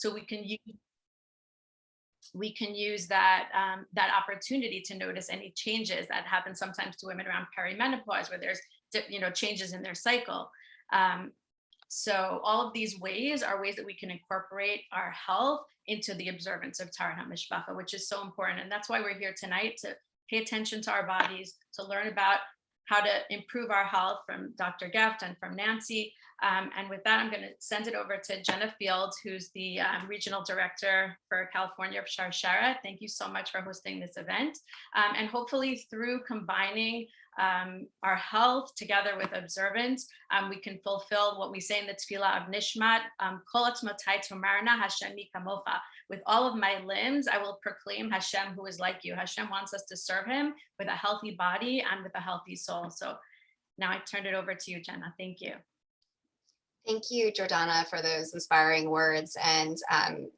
So we can use that that opportunity to notice any changes that happen sometimes to women around perimenopause, where there's changes in their cycle. So all of these ways are ways that we can incorporate our health into the observance of Taharat HaMishpacha, which is so important. And that's why we're here tonight, to pay attention to our bodies, to learn about how to improve our health from Dr. Geft and from Nancy. And with that, I'm going to send it over to Jenna Fields, who's the Regional Director for California of Sharshara. Thank you so much for hosting this event. And hopefully through combining our health together with observance, we can fulfill what we say in the Tefillah of Nishmat, Kol atzmotai tomarna Hashem mi kamocha. With all of my limbs, I will proclaim Hashem, who is like you. Hashem wants us to serve him with a healthy body and with a healthy soul. So now I turn it over to you, Jenna. Thank you. Thank you, Jordana, for those inspiring words. And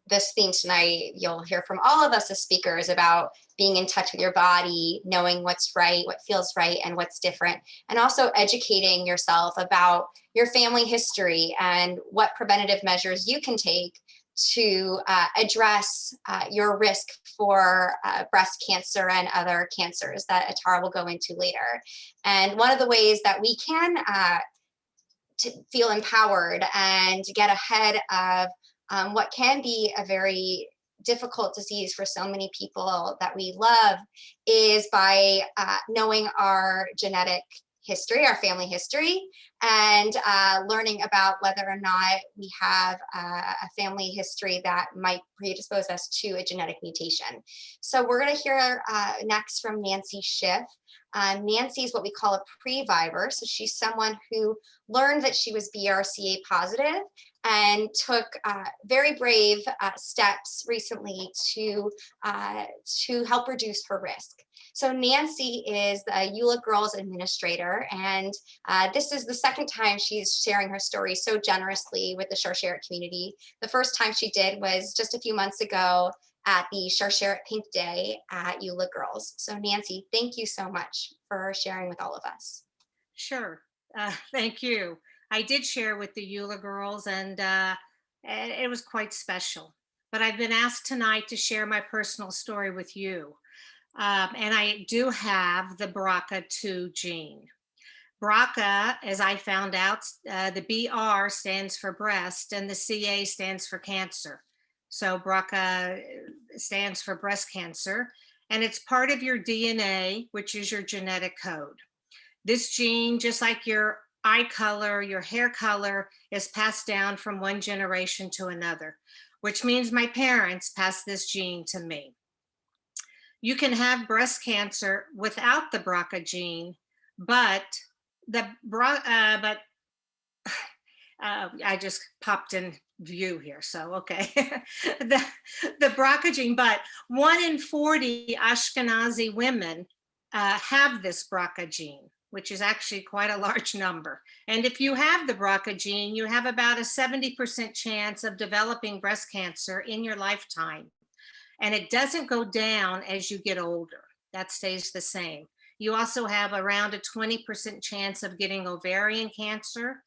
this theme tonight, you'll hear from all of us as speakers about being in touch with your body, knowing what's right, what feels right, and what's different, and also educating yourself about your family history and what preventative measures you can take to address your risk for breast cancer and other cancers that Atara will go into later. And one of the ways that we can to feel empowered and get ahead of what can be a very difficult disease for so many people that we love is by knowing our genetic history, our family history, and learning about whether or not we have a family history that might predispose us to a genetic mutation. So we're going to hear next from Nancy Schiff. Nancy is what we call a previvor. So she's someone who learned that she was BRCA positive and took very brave steps recently to help reduce her risk. So Nancy is the EULA Girls Administrator, and this is the second time she's sharing her story so generously with the Sharsheret community. The first time she did was just a few months ago at the Sharsheret Pink Day at EULA Girls. So Nancy, thank you so much for sharing with all of us. Sure, thank you. I did share with the EULA Girls, and it was quite special. But I've been asked tonight to share my personal story with you. And I do have the BRCA2 gene. BRCA, as I found out, the BR stands for breast and the CA stands for cancer. So BRCA stands for breast cancer, and it's part of your DNA, which is your genetic code. This gene, just like your eye color, your hair color, is passed down from one generation to another, which means my parents passed this gene to me. You can have breast cancer without the BRCA gene, but I just popped in view here, so okay. the BRCA gene, but 1 in 40 Ashkenazi women have this BRCA gene, which is actually quite a large number. And if you have the BRCA gene, you have about a 70% chance of developing breast cancer in your lifetime. And it doesn't go down as you get older. That stays the same. You also have around a 20% chance of getting ovarian cancer,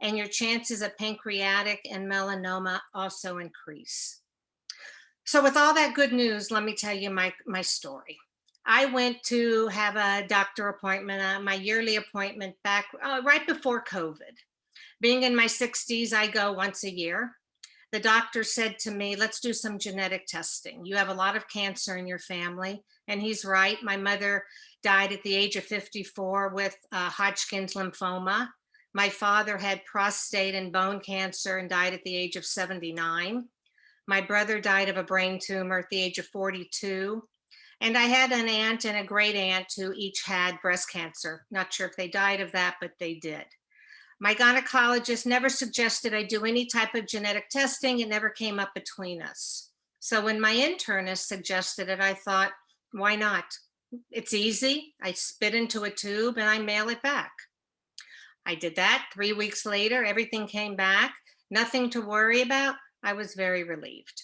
and your chances of pancreatic and melanoma also increase. So with all that good news, let me tell you my story. I went to have a doctor appointment, my yearly appointment back right before COVID. Being in my 60s, I go once a year. The doctor said to me, let's do some genetic testing. You have a lot of cancer in your family. And he's right. My mother died at the age of 54 with Hodgkin's lymphoma. My father had prostate and bone cancer and died at the age of 79. My brother died of a brain tumor at the age of 42. And I had an aunt and a great aunt who each had breast cancer. Not sure if they died of that, but they did. My gynecologist never suggested I do any type of genetic testing. It never came up between us. So when my internist suggested it, I thought, why not? It's easy. I spit into a tube and I mail it back. I did that. 3 weeks later, everything came back. Nothing to worry about. I was very relieved.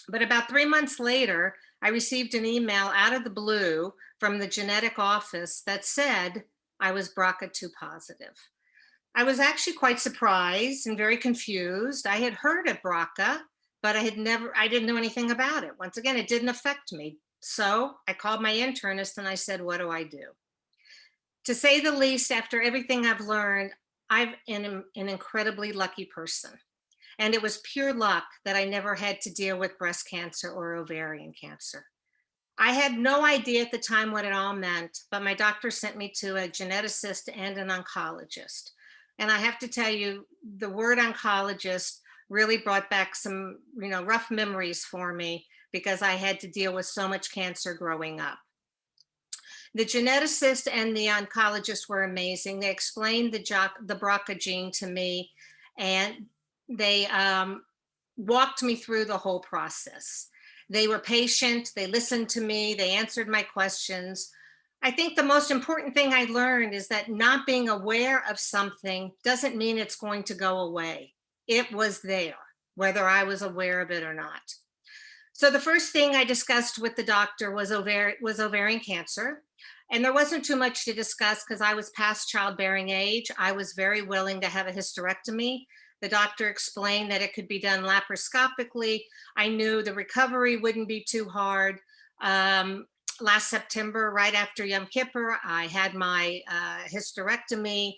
But about 3 months later, I received an email out of the blue from the genetic office that said I was BRCA2 positive. I was actually quite surprised and very confused. I had heard of BRCA, but I didn't know anything about it. Once again, it didn't affect me. So I called my internist and I said, what do I do? To say the least, after everything I've learned, I'm an incredibly lucky person. And it was pure luck that I never had to deal with breast cancer or ovarian cancer. I had no idea at the time what it all meant, but my doctor sent me to a geneticist and an oncologist. And I have to tell you, the word oncologist really brought back some, rough memories for me because I had to deal with so much cancer growing up. The geneticist and the oncologist were amazing. They explained the BRCA gene to me, and they walked me through the whole process. They were patient, they listened to me, they answered my questions. I think the most important thing I learned is that not being aware of something doesn't mean it's going to go away. It was there, whether I was aware of it or not. So the first thing I discussed with the doctor was ovarian cancer. And there wasn't too much to discuss because I was past childbearing age. I was very willing to have a hysterectomy. The doctor explained that it could be done laparoscopically. I knew the recovery wouldn't be too hard. Last September, right after Yom Kippur, I had my hysterectomy.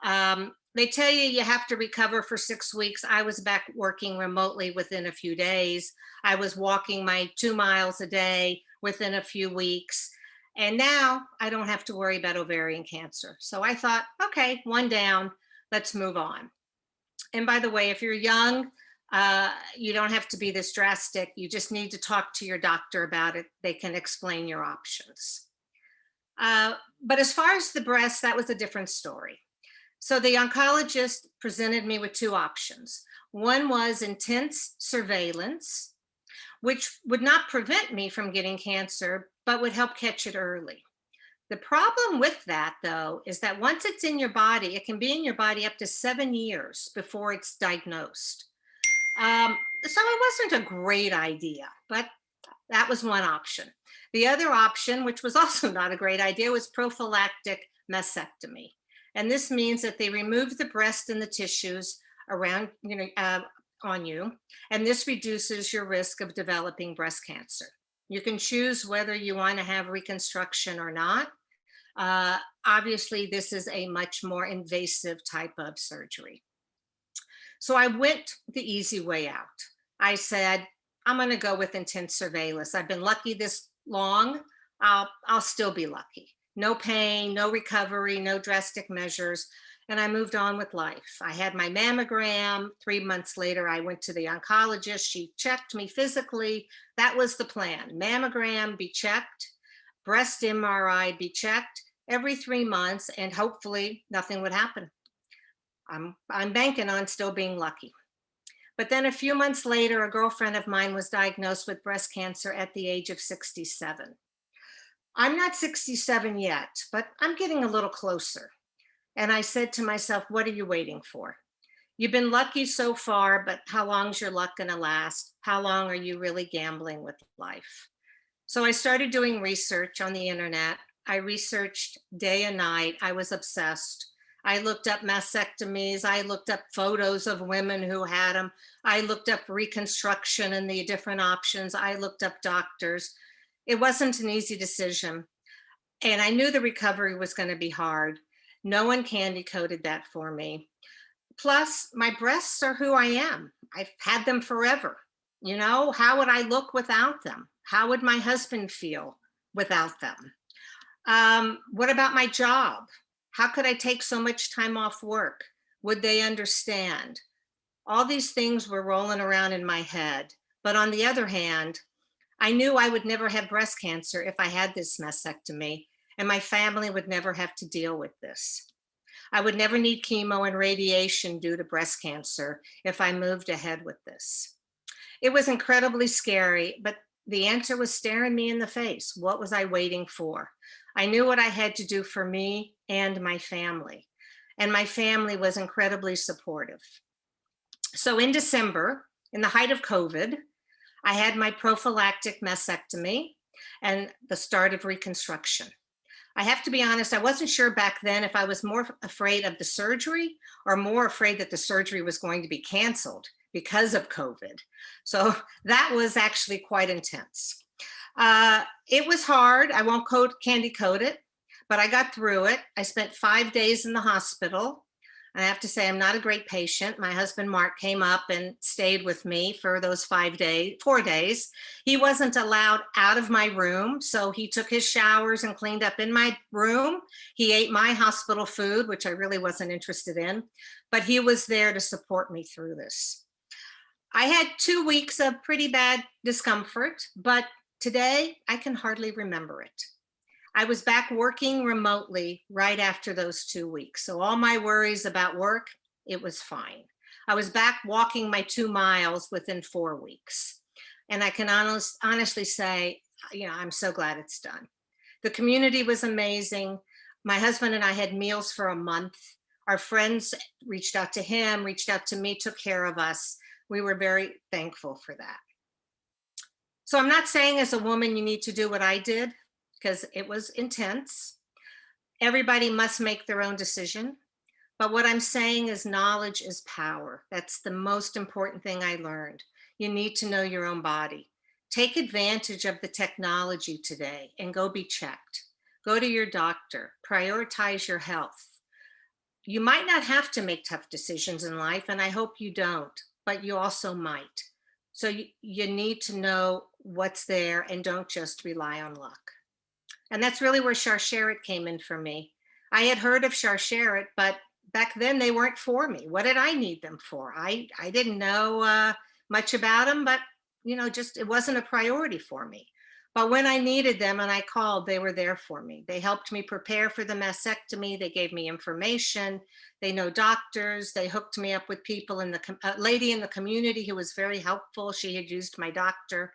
They tell you have to recover for 6 weeks. I was back working remotely within a few days. I was walking my 2 miles a day within a few weeks. And now I don't have to worry about ovarian cancer. So I thought, okay, one down, let's move on. And by the way, if you're young, you don't have to be this drastic. You just need to talk to your doctor about it. They can explain your options. But as far as the breast, that was a different story. So the oncologist presented me with 2 options. One was intense surveillance, which would not prevent me from getting cancer, but would help catch it early. The problem with that, though, is that once it's in your body, it can be in your body up to 7 years before it's diagnosed. So it wasn't a great idea, but that was one option. The other option, which was also not a great idea, was prophylactic mastectomy. And this means that they remove the breast and the tissues around, on you, and this reduces your risk of developing breast cancer. You can choose whether you want to have reconstruction or not. Obviously, this is a much more invasive type of surgery. So I went the easy way out. I said, I'm going to go with intense surveillance. I've been lucky this long. I'll still be lucky. No pain, no recovery, no drastic measures. And I moved on with life. I had my mammogram. 3 months later, I went to the oncologist. She checked me physically. That was the plan. Mammogram, be checked. Breast MRI, be checked every 3 months, and hopefully nothing would happen. I'm banking on still being lucky. But then a few months later, a girlfriend of mine was diagnosed with breast cancer at the age of 67. I'm not 67 yet, but I'm getting a little closer. And I said to myself, what are you waiting for? You've been lucky so far, but how long's your luck gonna last? How long are you really gambling with life? So I started doing research on the internet. I researched day and night. I was obsessed. I looked up mastectomies. I looked up photos of women who had them. I looked up reconstruction and the different options. I looked up doctors. It wasn't an easy decision. And I knew the recovery was going to be hard. No one candy coated that for me. Plus, my breasts are who I am. I've had them forever. How would I look without them? How would my husband feel without them? What about my job? How could I take so much time off work? Would they understand? All these things were rolling around in my head. But on the other hand, I knew I would never have breast cancer if I had this mastectomy, and my family would never have to deal with this. I would never need chemo and radiation due to breast cancer if I moved ahead with this. It was incredibly scary, but the answer was staring me in the face. What was I waiting for? I knew what I had to do for me and my family, and my family was incredibly supportive. So in December, in the height of COVID, I had my prophylactic mastectomy and the start of reconstruction. I have to be honest, I wasn't sure back then if I was more afraid of the surgery or more afraid that the surgery was going to be canceled because of COVID. So that was actually quite intense. It was hard. I won't candy coat it, but I got through it. I spent 5 days in the hospital. I have to say, I'm not a great patient. My husband, Mark, came up and stayed with me for those 4 days. He wasn't allowed out of my room, so he took his showers and cleaned up in my room. He ate my hospital food, which I really wasn't interested in, but he was there to support me through this. I had 2 weeks of pretty bad discomfort, but today I can hardly remember it. I was back working remotely right after those 2 weeks. So all my worries about work, it was fine. I was back walking my 2 miles within 4 weeks. And I can honestly say, I'm so glad it's done. The community was amazing. My husband and I had meals for a month. Our friends reached out to him, reached out to me, took care of us. We were very thankful for that. So I'm not saying as a woman you need to do what I did, because it was intense. Everybody must make their own decision. But what I'm saying is knowledge is power. That's the most important thing I learned. You need to know your own body. Take advantage of the technology today and go be checked. Go to your doctor, prioritize your health. You might not have to make tough decisions in life, and I hope you don't, but you also might. So you need to know what's there and don't just rely on luck. And that's really where Sharsheret came in for me. I had heard of Sharsheret, but back then they weren't for me. What did I need them for? I didn't know much about them, but just it wasn't a priority for me. But when I needed them and I called, they were there for me. They helped me prepare for the mastectomy. They gave me information. They know doctors. They hooked me up with people in a lady in the community who was very helpful. She had used my doctor.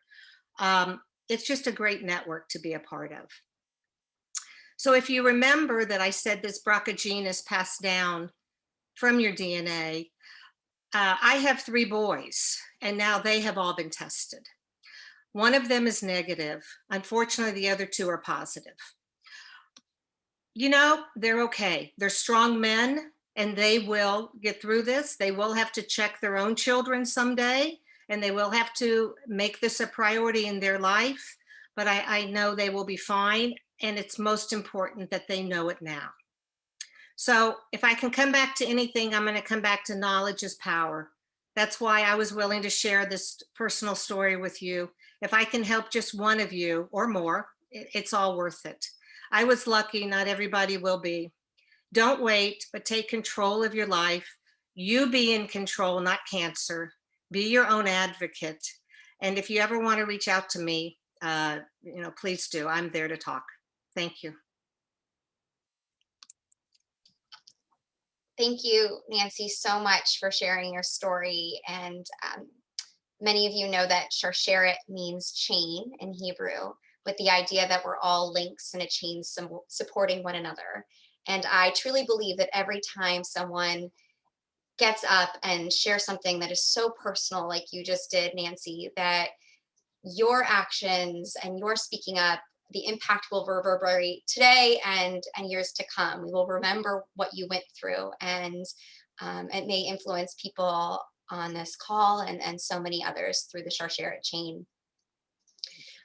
It's just a great network to be a part of. So if you remember that I said this BRCA gene is passed down from your DNA, I have 3 boys, and now they have all been tested. One of them is negative. Unfortunately, the other 2 are positive. They're okay. They're strong men, and they will get through this. They will have to check their own children someday, and they will have to make this a priority in their life. But I know they will be fine. And it's most important that they know it now. So if I can come back to anything, I'm going to come back to knowledge is power. That's why I was willing to share this personal story with you. If I can help just one of you or more, it's all worth it. I was lucky, not everybody will be. Don't wait, but take control of your life. You be in control, not cancer. Be your own advocate. And if you ever want to reach out to me, please do. I'm there to talk. Thank you. Thank you, Nancy, so much for sharing your story. And many of you know that Sharsheret means chain in Hebrew, with the idea that we're all links in a chain supporting one another. And I truly believe that every time someone gets up and shares something that is so personal, like you just did, Nancy, that your actions and your speaking up, the impact will reverberate today and years to come. We will remember what you went through, and it may influence people on this call and so many others through the Sharsheret chain.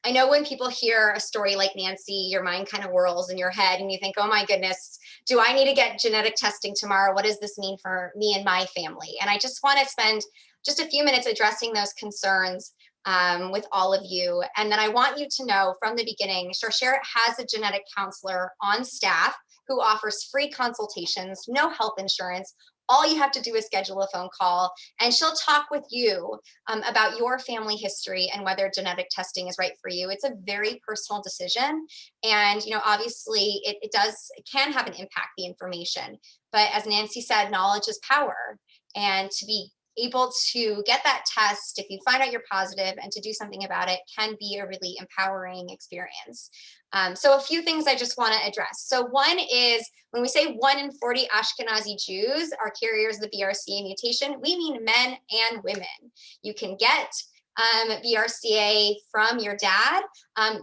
I know when people hear a story like Nancy, your mind kind of whirls in your head and you think, oh my goodness, do I need to get genetic testing tomorrow? What does this mean for me and my family? And I just want to spend just a few minutes addressing those concerns with all of you. And then I want you to know from the beginning, Sharsheret has a genetic counselor on staff who offers free consultations, no health insurance. All you have to do is schedule a phone call, and she'll talk with you about your family history and whether genetic testing is right for you. It's a very personal decision. And, obviously it can have an impact, the information. But as Nancy said, knowledge is power. And to be able to get that test, if you find out you're positive, and to do something about it can be a really empowering experience. So a few things I just want to address. So one is, when we say 1 in 40 Ashkenazi Jews are carriers of the BRCA mutation, we mean men and women. You can get BRCA from your dad.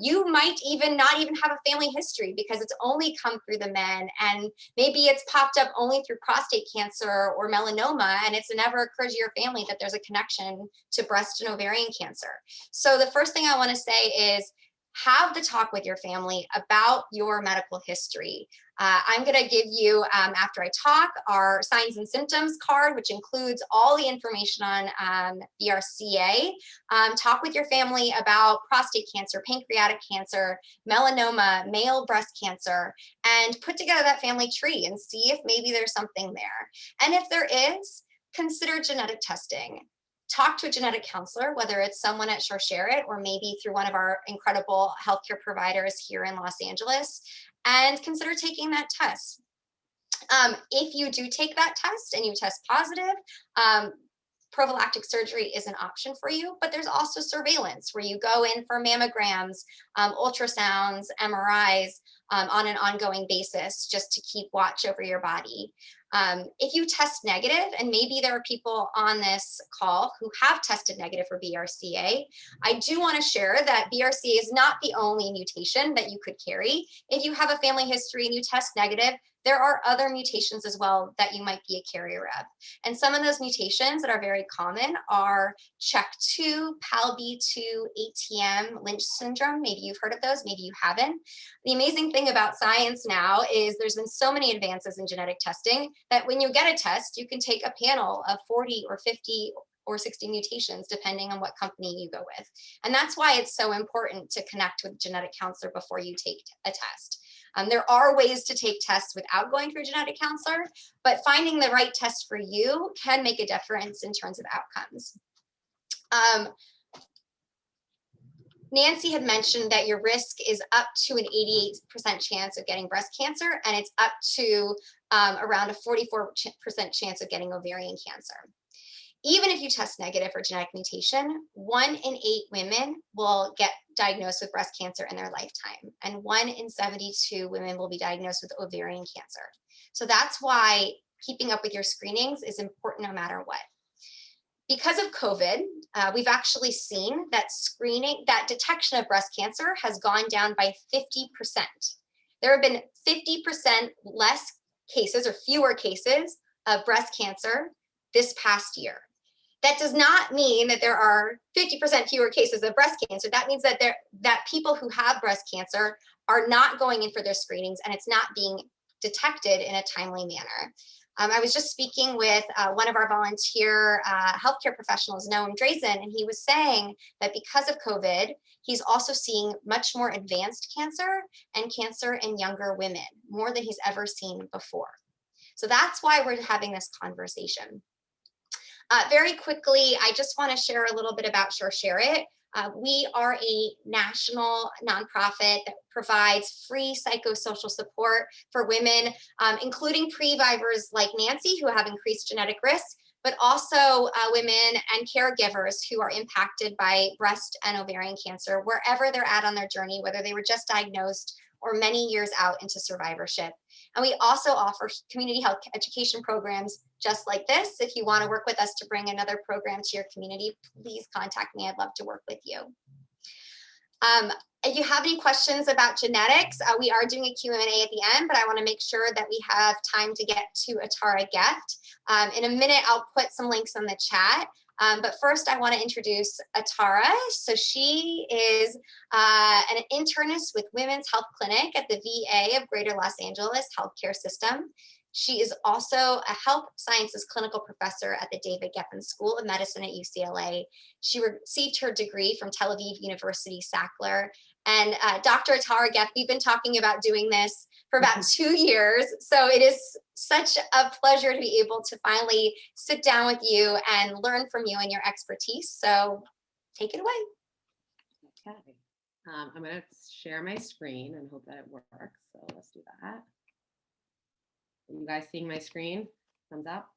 You might not even have a family history because it's only come through the men, and maybe it's popped up only through prostate cancer or melanoma, and it's never occurred to your family that there's a connection to breast and ovarian cancer. So the first thing I want to say is have the talk with your family about your medical history. I'm going to give you, after I talk, our signs and symptoms card, which includes all the information on BRCA. Talk with your family about prostate cancer, pancreatic cancer, melanoma, male breast cancer, and put together that family tree and see if maybe there's something there. And if there is, consider genetic testing. Talk to a genetic counselor, whether it's someone at Sharsheret or maybe through one of our incredible healthcare providers here in Los Angeles, and consider taking that test. If you do take that test and you test positive, prophylactic surgery is an option for you, but there's also surveillance where you go in for mammograms, ultrasounds, MRIs on an ongoing basis just to keep watch over your body. If you test negative, and maybe there are people on this call who have tested negative for BRCA, I do want to share that BRCA is not the only mutation that you could carry. If you have a family history and you test negative, there are other mutations as well that you might be a carrier of. And some of those mutations that are very common are CHEK2, PALB2, ATM, Lynch syndrome. Maybe you've heard of those, maybe you haven't. The amazing thing about science now is there's been so many advances in genetic testing that when you get a test, you can take a panel of 40 or 50 or 60 mutations, depending on what company you go with. And that's why it's so important to connect with a genetic counselor before you take a test. There are ways to take tests without going through a genetic counselor, but finding the right test for you can make a difference in terms of outcomes. Nancy had mentioned that your risk is up to an 88% chance of getting breast cancer, and it's up to around a 44% chance of getting ovarian cancer. Even if you test negative for genetic mutation, 1 in 8 women will get diagnosed with breast cancer in their lifetime, and 1 in 72 women will be diagnosed with ovarian cancer. So that's why keeping up with your screenings is important no matter what. Because of COVID, we've actually seen that detection of breast cancer has gone down by 50%. There have been 50% less cases or fewer cases of breast cancer this past year. That does not mean that there are 50% fewer cases of breast cancer. That means that people who have breast cancer are not going in for their screenings, and it's not being detected in a timely manner. I was just speaking with one of our volunteer healthcare professionals, Noam Drazen, and he was saying that because of COVID, he's also seeing much more advanced cancer and cancer in younger women, more than he's ever seen before. So that's why we're having this conversation. Very quickly, I just want to share a little bit about Sharsheret. We are a national nonprofit that provides free psychosocial support for women, including pre-vivors like Nancy who have increased genetic risk, but also women and caregivers who are impacted by breast and ovarian cancer, wherever they're at on their journey, whether they were just diagnosed or many years out into survivorship. And we also offer community health education programs just like this. If you want to work with us to bring another program to your community, please contact me. I'd love to work with you. If you have any questions about genetics, we are doing a Q&A at the end, but I want to make sure that we have time to get to Atara Gift. In a minute, I'll put some links in the chat. But first, I want to introduce Atara. So she is an internist with Women's Health Clinic at the VA of Greater Los Angeles Healthcare System. She is also a health sciences clinical professor at the David Geffen School of Medicine at UCLA. She received her degree from Tel Aviv University Sackler. And Dr. Atara Geffen, we've been talking about doing this for about 2 years. So it is such a pleasure to be able to finally sit down with you and learn from you and your expertise. So take it away. Okay. I'm going to share my screen and hope that it works. So let's do that. Are you guys seeing my screen? Thumbs up.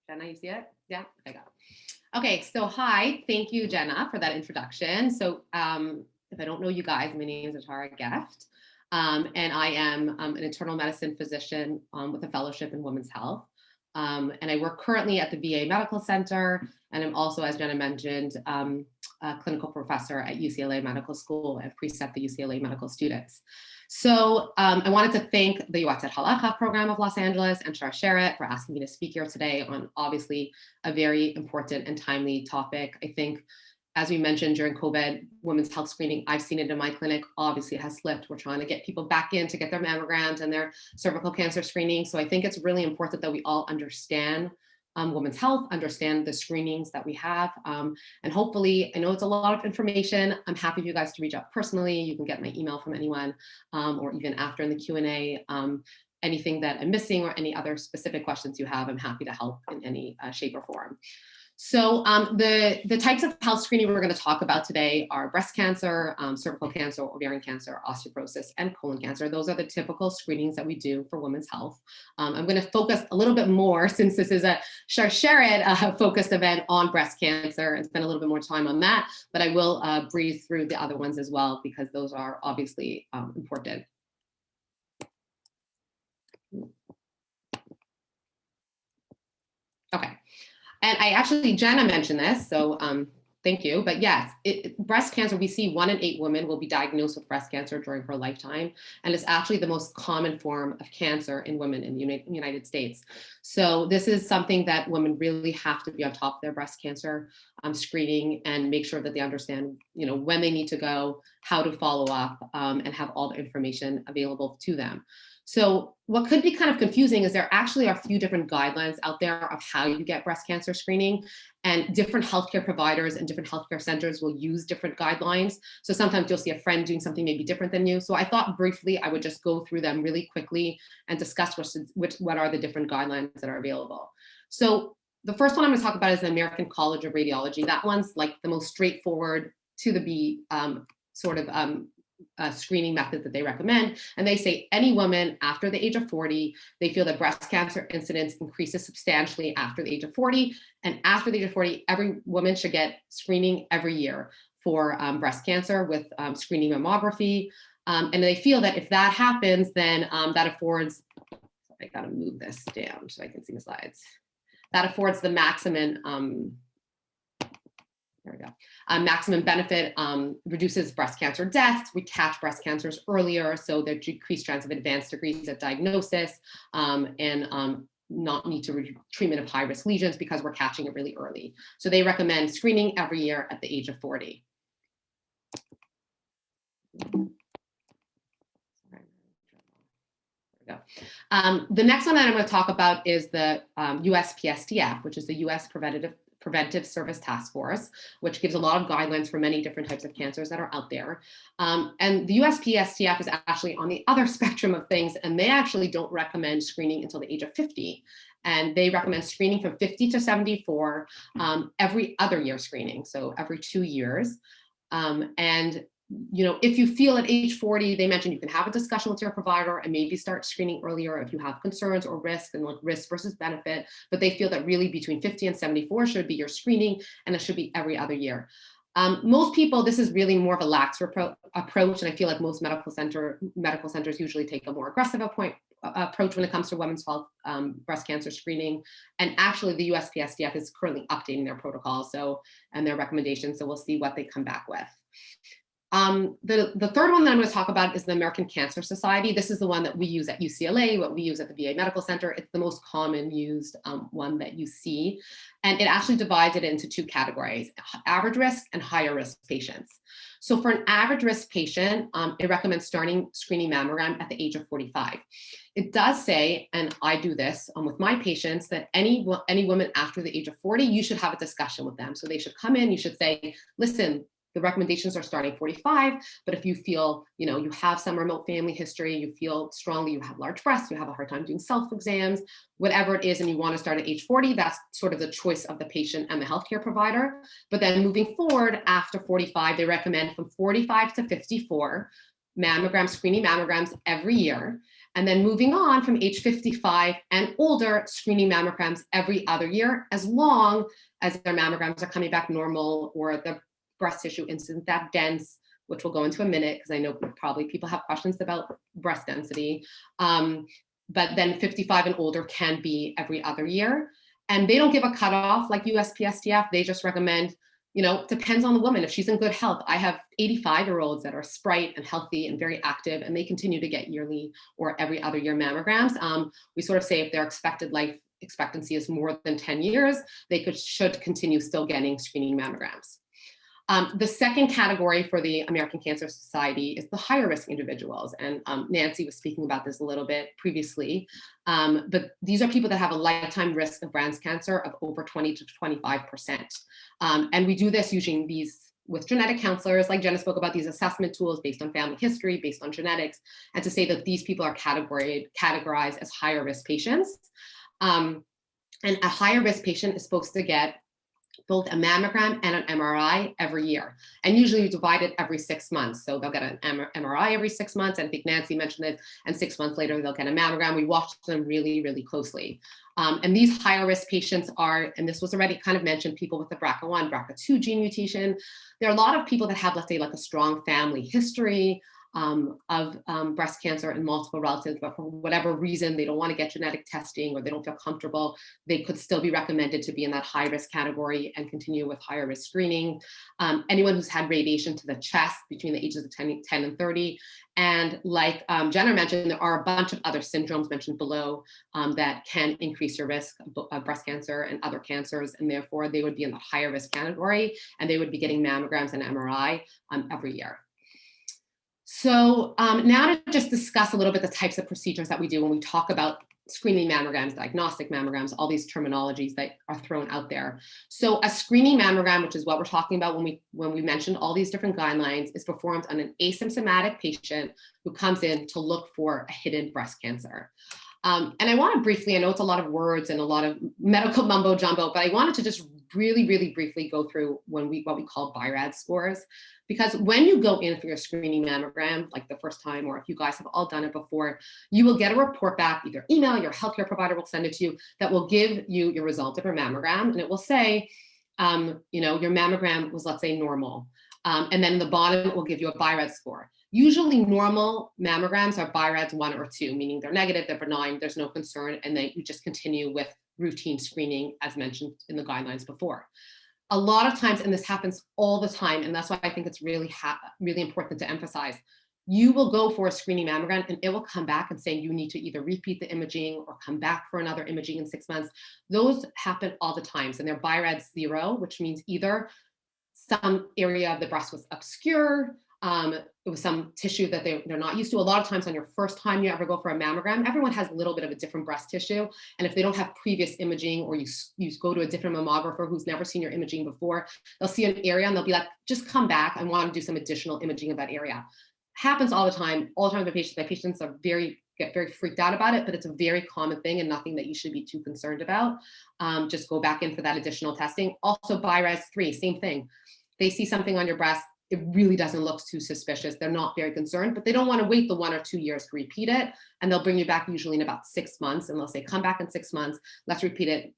Jenna, you see it? Yeah, I got it. Okay, so hi, thank you, Jenna, for that introduction. So if I don't know you guys, my name is Atara Gift, and I am an internal medicine physician with a fellowship in women's health. And I work currently at the VA Medical Center, And I'm also, as Jenna mentioned, a clinical professor at UCLA Medical School and precept the UCLA medical students. So I wanted to thank the Yoatzet Halacha program of Los Angeles and Sharsheret for asking me to speak here today on obviously a very important and timely topic. I think, as we mentioned during COVID, women's health screening, I've seen it in my clinic, obviously it has slipped. We're trying to get people back in to get their mammograms and their cervical cancer screening. So I think it's really important that we all understand women's health, understand the screenings that we have. And hopefully, I know it's a lot of information. I'm happy for you guys to reach out personally. You can get my email from anyone, or even after in the Q&A. Anything that I'm missing or any other specific questions you have, I'm happy to help in any shape or form. So the types of health screening we're going to talk about today are breast cancer, cervical cancer, ovarian cancer, osteoporosis, and colon cancer. Those are the typical screenings that we do for women's health. I'm going to focus a little bit more, since this is a Sharsheret focused event, on breast cancer and spend a little bit more time on that, but I will breeze through the other ones as well, because those are obviously important. Okay. And I actually, Jenna mentioned this, so thank you. But yes, breast cancer, we see 1 in 8 women will be diagnosed with breast cancer during her lifetime. And it's actually the most common form of cancer in women in the United States. So this is something that women really have to be on top of their breast cancer screening and make sure that they understand, when they need to go, how to follow up, and have all the information available to them. So what could be kind of confusing is there actually are a few different guidelines out there of how you get breast cancer screening, and different healthcare providers and different healthcare centers will use different guidelines. So sometimes you'll see a friend doing something maybe different than you. So I thought briefly I would just go through them really quickly and discuss what are the different guidelines that are available. So the first one I'm going to talk about is the American College of Radiology. That one's like the most straightforward to the beat screening method that they recommend. And they say any woman after the age of 40, they feel that breast cancer incidence increases substantially after the age of 40. And after the age of 40, every woman should get screening every year for breast cancer with screening mammography. And they feel that if that happens, then that affords, I gotta move this down so I can see the slides. That affords the maximum, there we go. Maximum benefit, reduces breast cancer deaths. We catch breast cancers earlier, so there decreased chance of advanced degrees of diagnosis, and not need to treatment of high-risk lesions because we're catching it really early. So they recommend screening every year at the age of 40. The next one that I'm going to talk about is the USPSTF, which is the U.S. Preventive Service Task Force, which gives a lot of guidelines for many different types of cancers that are out there. And the USPSTF is actually on the other spectrum of things, and they actually don't recommend screening until the age of 50. And they recommend screening from 50 to 74, every other year screening, so every 2 years. And if you feel at age 40, they mentioned you can have a discussion with your provider and maybe start screening earlier if you have concerns or risk, and like risk versus benefit, but they feel that really between 50 and 74 should be your screening, and it should be every other year. Most people, this is really more of a lax approach, and I feel like most medical centers usually take a more aggressive approach when it comes to women's health breast cancer screening. And actually the USPSTF is currently updating their protocol and their recommendations, so we'll see what they come back with. The third one that I'm going to talk about is the American Cancer Society. This is the one that we use at UCLA, what we use at the VA Medical Center. It's the most common used one that you see. And it actually divides it into 2 categories, average risk and higher risk patients. So for an average risk patient, it recommends starting screening mammogram at the age of 45. It does say, and I do this with my patients, that any woman after the age of 40, you should have a discussion with them. So they should come in, you should say, listen, the recommendations are starting 45, but if you feel, you have some remote family history, you feel strongly you have large breasts, you have a hard time doing self-exams, whatever it is, and you want to start at age 40, that's sort of the choice of the patient and the healthcare provider. But then moving forward after 45, they recommend from 45 to 54 screening mammograms every year. And then moving on from age 55 and older, screening mammograms every other year, as long as their mammograms are coming back normal or the breast tissue isn't that dense, which we'll go into a minute because I know probably people have questions about breast density. But then 55 and older can be every other year. And they don't give a cutoff like USPSTF. They just recommend, depends on the woman. If she's in good health, I have 85-year-olds that are sprite and healthy and very active, and they continue to get yearly or every other year mammograms. We sort of say if their expected life expectancy is more than 10 years, they should continue still getting screening mammograms. The second category for the American Cancer Society is the higher risk individuals. And Nancy was speaking about this a little bit previously, but these are people that have a lifetime risk of breast cancer of over 20 to 25%. And we do this using these with genetic counselors, like Jenna spoke about, these assessment tools based on family history, based on genetics, and to say that these people are categorized as higher risk patients. And a higher risk patient is supposed to get both a mammogram and an MRI every year, and usually we divide it every 6 months. So they'll get an MRI every 6 months, and I think Nancy mentioned it, and 6 months later they'll get a mammogram. We watch them really, really closely. And these higher risk patients are, and this was already kind of mentioned, people with the BRCA1, BRCA2 gene mutation. There are a lot of people that have, let's say, like a strong family history of breast cancer in multiple relatives, but for whatever reason, they don't want to get genetic testing or they don't feel comfortable, they could still be recommended to be in that high risk category and continue with higher risk screening. Anyone who's had radiation to the chest between the ages of 10 and 30. And like Jenna mentioned, there are a bunch of other syndromes mentioned below that can increase your risk of breast cancer and other cancers, and therefore they would be in the higher risk category, and they would be getting mammograms and MRI every year. So now to just discuss a little bit the types of procedures that we do when we talk about screening mammograms, diagnostic mammograms, all these terminologies that are thrown out there. So a screening mammogram, which is what we're talking about when we mentioned all these different guidelines, is performed on an asymptomatic patient who comes in to look for a hidden breast cancer. And I want to briefly, I know it's a lot of words and a lot of medical mumbo jumbo, but I wanted to just really, really briefly go through what we call Birad scores. Because when you go in for your screening mammogram, like the first time, or if you guys have all done it before, you will get a report back, either email, your healthcare provider will send it to you, that will give you your result of your mammogram. And it will say, your mammogram was, let's say, normal. And then in the bottom, it will give you a Birad score. Usually normal mammograms are Birads 1 or 2, meaning they're negative, they're benign, there's no concern, and then you just continue with routine screening as mentioned in the guidelines before. A lot of times, and this happens all the time, and that's why I think it's really important to emphasize, you will go for a screening mammogram and it will come back and say you need to either repeat the imaging or come back for another imaging in 6 months. Those happen all the time. And they're Birad 0, which means either some area of the breast was obscure, it was some tissue that they're not used to. A lot of times on your first time you ever go for a mammogram, everyone has a little bit of a different breast tissue. And if they don't have previous imaging, or you go to a different mammographer who's never seen your imaging before, they'll see an area and they'll be like, just come back, I want to do some additional imaging of that area. Happens all the time with patients. My patients get very freaked out about it, but it's a very common thing and nothing that you should be too concerned about. Just go back in for that additional testing. Also Birad 3, same thing. They see something on your breast, it really doesn't look too suspicious. They're not very concerned, but they don't want to wait the 1 or 2 years to repeat it. And they'll bring you back usually in about 6 months, and they'll say, come back in 6 months, let's repeat it.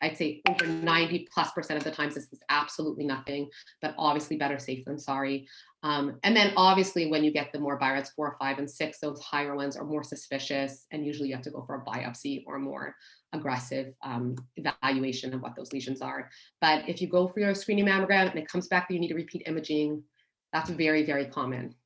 I'd say over 90+% of the times this is absolutely nothing, but obviously better safe than sorry. And then obviously when you get the more Birads 4, 5, and 6, those higher ones are more suspicious, and usually you have to go for a biopsy or more aggressive evaluation of what those lesions are. But if you go for your screening mammogram and it comes back that you need to repeat imaging, that's very, very common.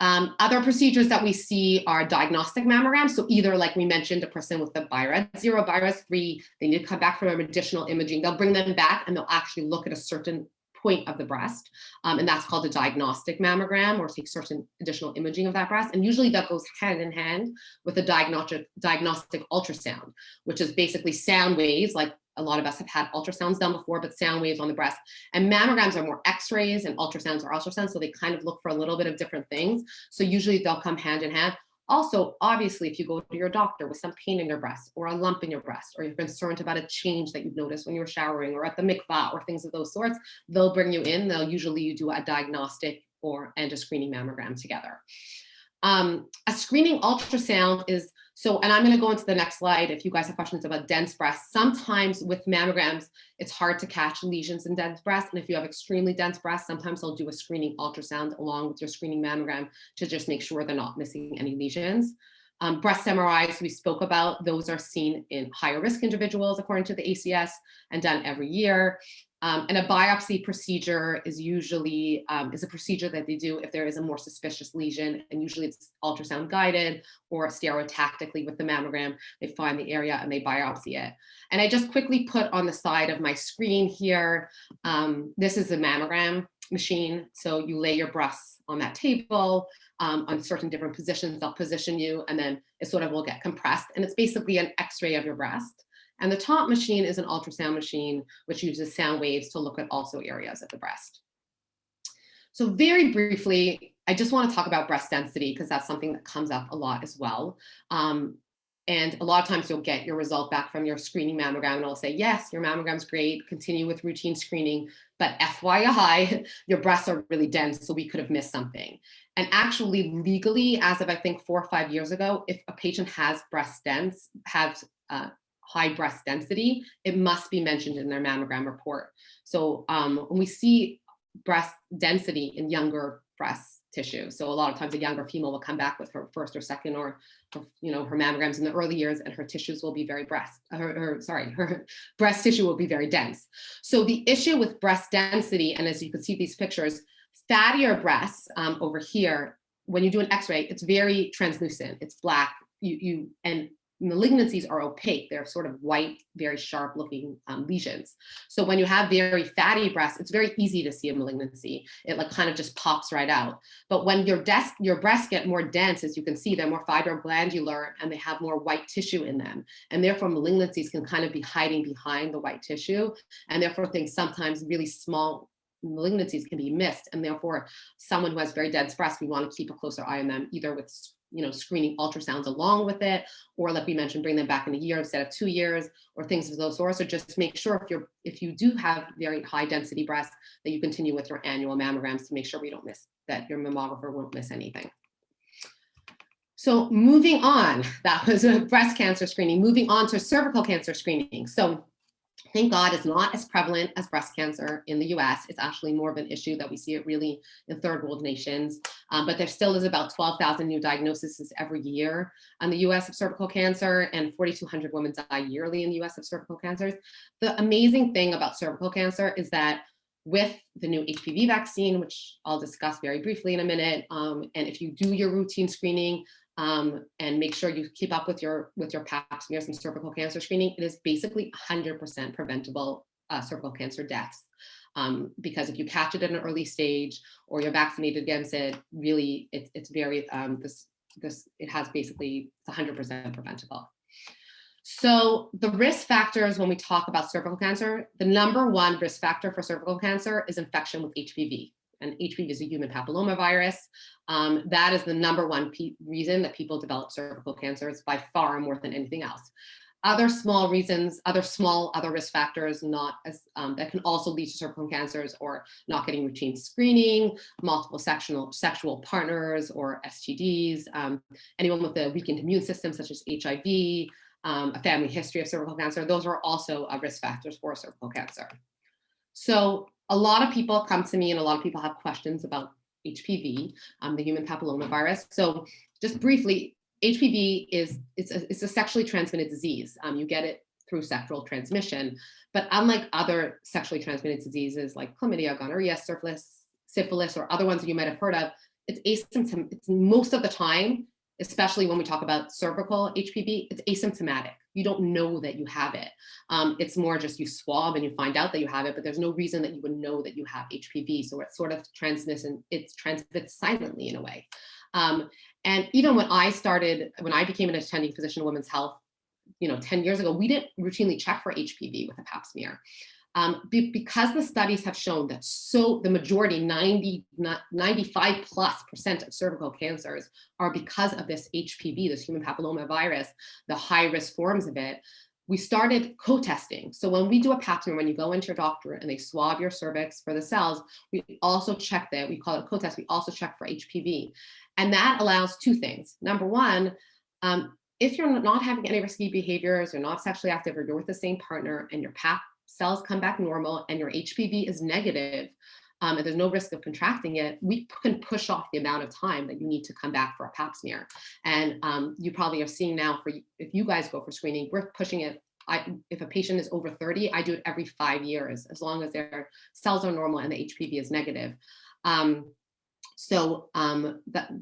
Other procedures that we see are diagnostic mammograms. So either, like we mentioned, a person with the Birad 0, Birad 3, they need to come back for additional imaging. They'll bring them back and they'll actually look at a certain point of the breast. And that's called a diagnostic mammogram, or take certain additional imaging of that breast. And usually that goes hand in hand with a diagnostic ultrasound, which is basically sound waves. Like a lot of us have had ultrasounds done before, but sound waves on the breast. And mammograms are more x-rays and ultrasounds are ultrasounds. So they kind of look for a little bit of different things. So usually they'll come hand in hand. Also, obviously, if you go to your doctor with some pain in your breast or a lump in your breast, or you're concerned about a change that you've noticed when you were showering or at the mikvah or things of those sorts, they'll bring you in. They'll usually do a diagnostic and a screening mammogram together. A screening ultrasound is, and I'm going to go into the next slide if you guys have questions about dense breasts. Sometimes with mammograms, it's hard to catch lesions in dense breasts. And if you have extremely dense breasts, sometimes they'll do a screening ultrasound along with your screening mammogram to just make sure they're not missing any lesions. Breast MRIs we spoke about, those are seen in higher risk individuals according to the ACS and done every year. And a biopsy procedure is usually is a procedure that they do if there is a more suspicious lesion, and usually it's ultrasound guided or stereotactically with the mammogram. They find the area and they biopsy it. And I just quickly put on the side of my screen here, this is the mammogram machine. So you lay your breasts on that table on certain different positions. They'll position you, and then it sort of will get compressed, and it's basically an X-ray of your breast. And the top machine is an ultrasound machine, which uses sound waves to look at also areas of the breast. So very briefly, I just want to talk about breast density because that's something that comes up a lot as well. And a lot of times you'll get your result back from your screening mammogram and it'll say, yes, your mammogram's great, continue with routine screening, but FYI, your breasts are really dense, so we could have missed something. And actually legally, as of I think 4 or 5 years ago, if a patient has high breast density, it must be mentioned in their mammogram report. So when we see breast density in younger breast tissue, so a lot of times a younger female will come back with her first or second or her mammograms in the early years, and her tissues will be very her breast tissue will be very dense. So the issue with breast density, and as you can see these pictures, fattier breasts over here, when you do an X-ray, it's very translucent, it's black, and malignancies are opaque. They're sort of white, very sharp looking lesions. So when you have very fatty breasts, it's very easy to see a malignancy. It like kind of just pops right out. But when your breasts get more dense, as you can see, they're more fibroglandular and they have more white tissue in them. And therefore malignancies can kind of be hiding behind the white tissue. And therefore things sometimes really small malignancies can be missed. And therefore someone who has very dense breasts, we want to keep a closer eye on them, either with screening ultrasounds along with it, or like we mentioned, bring them back in a year instead of 2 years, or things of those sorts. So just make sure if you do have very high density breasts, that you continue with your annual mammograms to make sure we don't miss, that your mammographer won't miss anything. So moving on, that was a breast cancer screening. Moving on to cervical cancer screening. So thank God it's not as prevalent as breast cancer in the US. It's actually more of an issue that we see it really in third world nations. But there still is about 12,000 new diagnoses every year in the US of cervical cancer, and 4,200 women die yearly in the US of cervical cancers. The amazing thing about cervical cancer is that with the new HPV vaccine, which I'll discuss very briefly in a minute, and if you do your routine screening, and make sure you keep up with your pap smears and cervical cancer screening, it is basically 100% preventable cervical cancer deaths. Because if you catch it at an early stage or you're vaccinated against it, really it's very, it has basically, it's 100% preventable. So the risk factors when we talk about cervical cancer, the number one risk factor for cervical cancer is infection with HPV. And HPV is a human papillomavirus. That is the number one reason that people develop cervical cancer. It's by far more than anything else. Other small reasons, other risk factors not as that can also lead to cervical cancers, or not getting routine screening, multiple sexual partners or STDs, anyone with a weakened immune system such as HIV, a family history of cervical cancer. Those are also risk factors for cervical cancer. So a lot of people come to me and a lot of people have questions about HPV, the human papillomavirus. So just briefly, HPV it's a sexually transmitted disease. You get it through sexual transmission, but unlike other sexually transmitted diseases like chlamydia, gonorrhea, syphilis, or other ones that you might have heard of, it's asymptomatic. It's most of the time, especially when we talk about cervical HPV, it's asymptomatic. You don't know that you have it. It's more just you swab and you find out that you have it, but there's no reason that you would know that you have HPV. So it sort of transmits silently in a way. And even when I became an attending physician of women's health, 10 years ago, we didn't routinely check for HPV with a pap smear. Because the studies have shown that the majority, 95+% of cervical cancers are because of this HPV, this human papillomavirus, the high risk forms of it, we started co-testing. So when we do a pap smear, when you go into your doctor and they swab your cervix for the cells, we also check that, we call it a co-test, we also check for HPV. And that allows two things. Number one, if you're not having any risky behaviors, you're not sexually active, or you're with the same partner and your pap cells come back normal and your HPV is negative, and there's no risk of contracting it, we can push off the amount of time that you need to come back for a pap smear. And you probably are seeing now, if you guys go for screening, we're pushing it. If a patient is over 30, I do it every 5 years, as long as their cells are normal and the HPV is negative.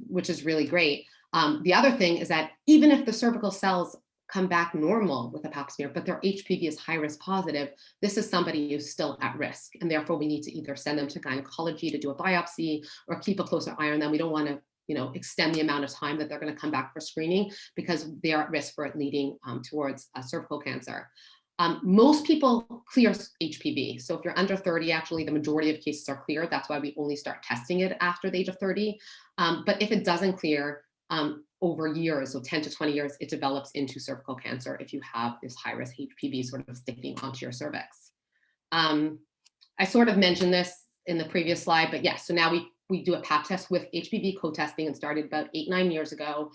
Which is really great. The other thing is that even if the cervical cells come back normal with a pap smear, but their HPV is high risk positive, this is somebody who's still at risk. And therefore we need to either send them to gynecology to do a biopsy or keep a closer eye on them. We don't want to, extend the amount of time that they're going to come back for screening, because they're at risk for it leading towards cervical cancer. Most people clear HPV. So if you're under 30, actually the majority of cases are cleared. That's why we only start testing it after the age of 30. But if it doesn't clear, over years, so 10 to 20 years, it develops into cervical cancer if you have this high-risk HPV sort of sticking onto your cervix. I sort of mentioned this in the previous slide, but yes, so now we do a pap test with HPV co-testing, and started about 8-9 years ago.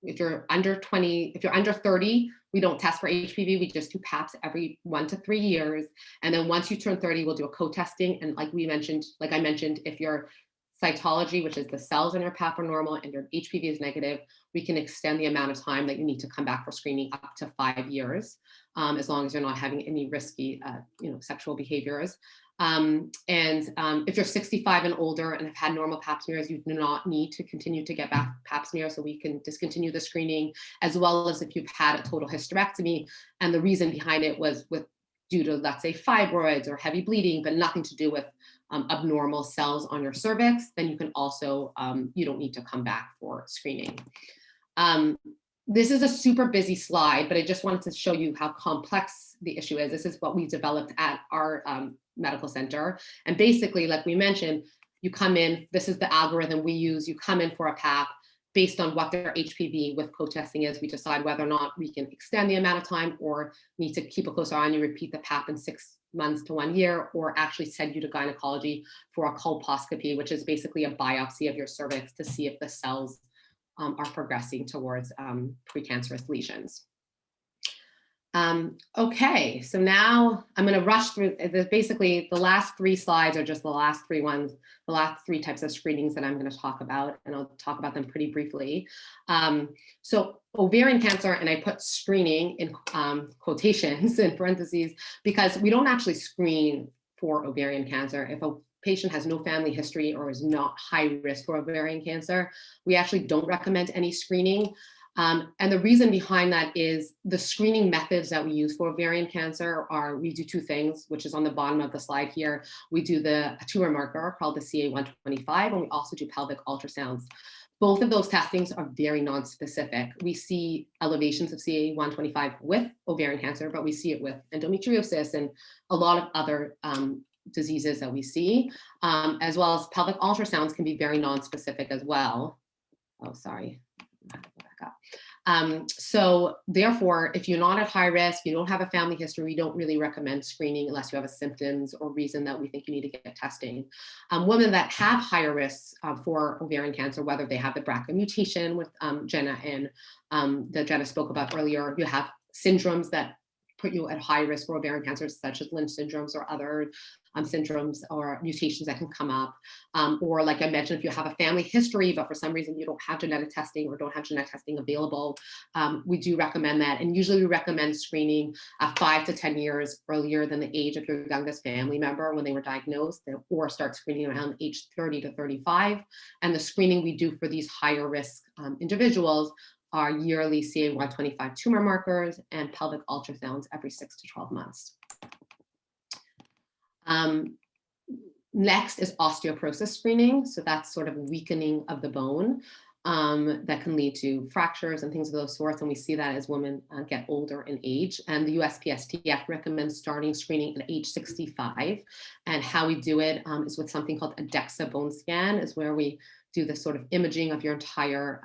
If you're under 30, we don't test for HPV, we just do PAPs every 1 to 3 years. And then once you turn 30, we'll do a co-testing. And like I mentioned, if your cytology, which is the cells in your pap, are normal and your HPV is negative, we can extend the amount of time that you need to come back for screening up to 5 years, as long as you're not having any risky, sexual behaviors. If you're 65 and older and have had normal pap smears, you do not need to continue to get back pap smears, so we can discontinue the screening, as well as if you've had a total hysterectomy. And the reason behind it was due to, let's say, fibroids or heavy bleeding, but nothing to do with abnormal cells on your cervix, then you can also, you don't need to come back for screening. This is a super busy slide, but I just wanted to show you how complex the issue is. This is what we developed at our medical center. And basically, like we mentioned, you come in, this is the algorithm we use, you come in for a PAP. Based on what their HPV with co-testing is, we decide whether or not we can extend the amount of time or need to keep a closer eye on you, repeat the PAP in 6 months to 1 year, or actually send you to gynecology for a colposcopy, which is basically a biopsy of your cervix to see if the cells are progressing towards precancerous lesions. Okay, so now I'm going to rush through. Basically, the last 3 slides are just the last 3 ones, the last 3 types of screenings that I'm going to talk about, and I'll talk about them pretty briefly. So ovarian cancer, and I put screening in quotations in parentheses, because we don't actually screen for ovarian cancer. If a patient has no family history or is not high risk for ovarian cancer, we actually don't recommend any screening. And the reason behind that is the screening methods that we use for ovarian cancer are, we do 2 things, which is on the bottom of the slide here. We do a tumor marker called the CA-125, and we also do pelvic ultrasounds. Both of those testings are very non-specific. We see elevations of CA-125 with ovarian cancer, but we see it with endometriosis and a lot of other diseases that we see, as well as pelvic ultrasounds can be very non-specific as well. Oh, sorry. So therefore, if you're not at high risk, you don't have a family history, we don't really recommend screening unless you have a symptoms or reason that we think you need to get testing. Women that have higher risks for ovarian cancer, whether they have the BRCA mutation with Jenna and that Jenna spoke about earlier, you have syndromes that put you at high risk for ovarian cancer, such as Lynch syndromes or other syndromes or mutations that can come up. Or like I mentioned, if you have a family history, but for some reason you don't have genetic testing or don't have genetic testing available, we do recommend that. And usually we recommend screening 5 to 10 years earlier than the age of your youngest family member when they were diagnosed, or start screening around age 30 to 35. And the screening we do for these higher risk individuals are yearly CA-125 tumor markers and pelvic ultrasounds every 6 to 12 months. Next is osteoporosis screening. So that's sort of weakening of the bone that can lead to fractures and things of those sorts. And we see that as women get older in age. And the USPSTF recommends starting screening at age 65. And how we do it is with something called a Dexa bone scan, is where we do this sort of imaging of your entire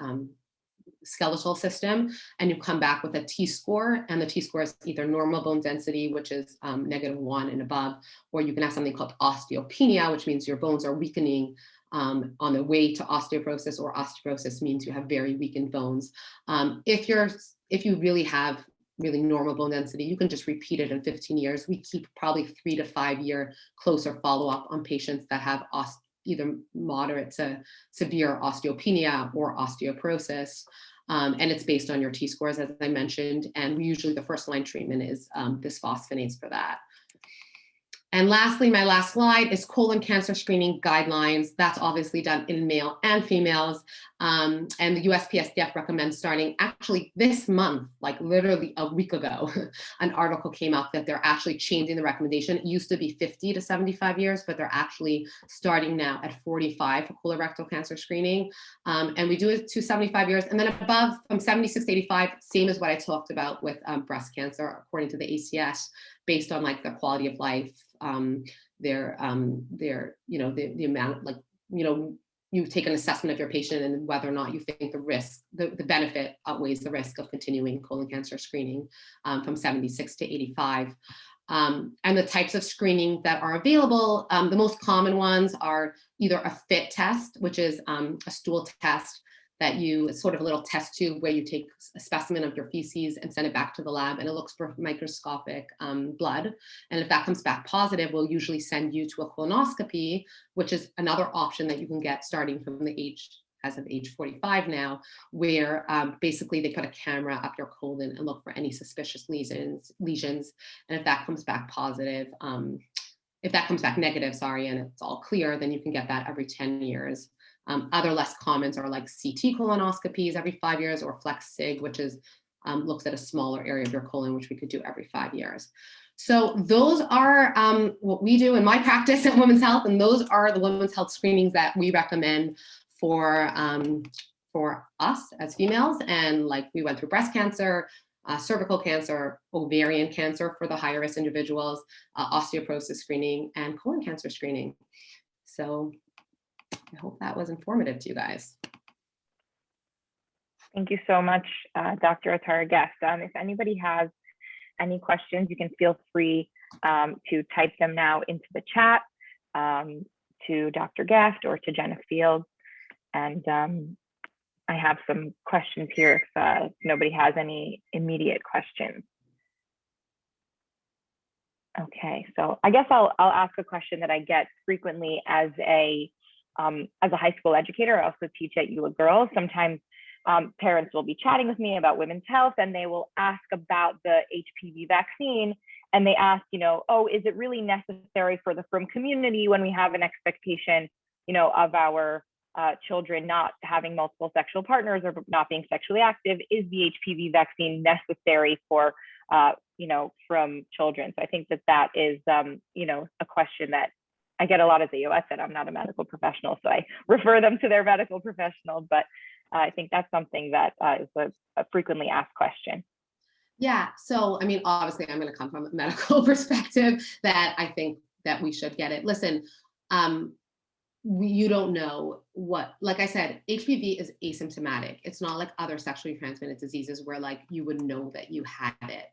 skeletal system, and you come back with a T-score, and the T-score is either normal bone density, which is -1 and above, or you can have something called osteopenia, which means your bones are weakening on the way to osteoporosis, or osteoporosis means you have very weakened bones. If you really have really normal bone density, you can just repeat it in 15 years. We keep probably 3 to 5 year closer follow-up on patients that have either moderate to severe osteopenia or osteoporosis. And it's based on your T-scores, as I mentioned. And usually the first line treatment is bisphosphonates for that. And lastly, my last slide is colon cancer screening guidelines. That's obviously done in male and females. And the USPSTF recommends starting actually this month, like literally a week ago, an article came out that they're actually changing the recommendation. It used to be 50 to 75 years, but they're actually starting now at 45 for colorectal cancer screening. And we do it to 75 years. And then above from 76 to 85, same as what I talked about with breast cancer, according to the ACS, based on like their quality of life, their you know, the amount, like, you know, you take an assessment of your patient and whether or not you think the risk, the benefit outweighs the risk of continuing colon cancer screening from 76 to 85. And the types of screening that are available, the most common ones are either a FIT test, which is a stool test that it's sort of a little test tube where you take a specimen of your feces and send it back to the lab, and it looks for microscopic blood. And if that comes back positive, we'll usually send you to a colonoscopy, which is another option that you can get starting from the age, as of age 45 now, where basically they put a camera up your colon and look for any suspicious lesions. And if that comes back positive, if that comes back negative, sorry, and it's all clear, then you can get that every 10 years. Other less commons are like CT colonoscopies every 5 years, or flex sig, which is looks at a smaller area of your colon, which we could do every 5 years. So those are what we do in my practice at Women's Health, and those are the women's health screenings that we recommend for us as females. And like we went through breast cancer, cervical cancer, ovarian cancer for the higher risk individuals, osteoporosis screening, and colon cancer screening. So I hope that was informative to you guys. Thank you so much, Dr. Atara-Guest. If anybody has any questions, you can feel free to type them now into the chat to Dr. Guest or to Jenna Fields. And I have some questions here if nobody has any immediate questions. Okay, so I guess I'll ask a question that I get frequently as a high school educator. I also teach at UA Girls. Sometimes parents will be chatting with me about women's health, and they will ask about the HPV vaccine. And they ask, you know, oh, is it really necessary for the frum community when we have an expectation, you know, of our children not having multiple sexual partners or not being sexually active? Is the HPV vaccine necessary for, you know, from children? So I think that is, you know, a question that I get a lot as a US, and I'm not a medical professional, so I refer them to their medical professional. But I think that's something that is a frequently asked question. Yeah, so I mean, obviously I'm going to come from a medical perspective that I think that we should get it. Listen, you don't know what, like I said, HPV is asymptomatic. It's not like other sexually transmitted diseases where like you would know that you had it.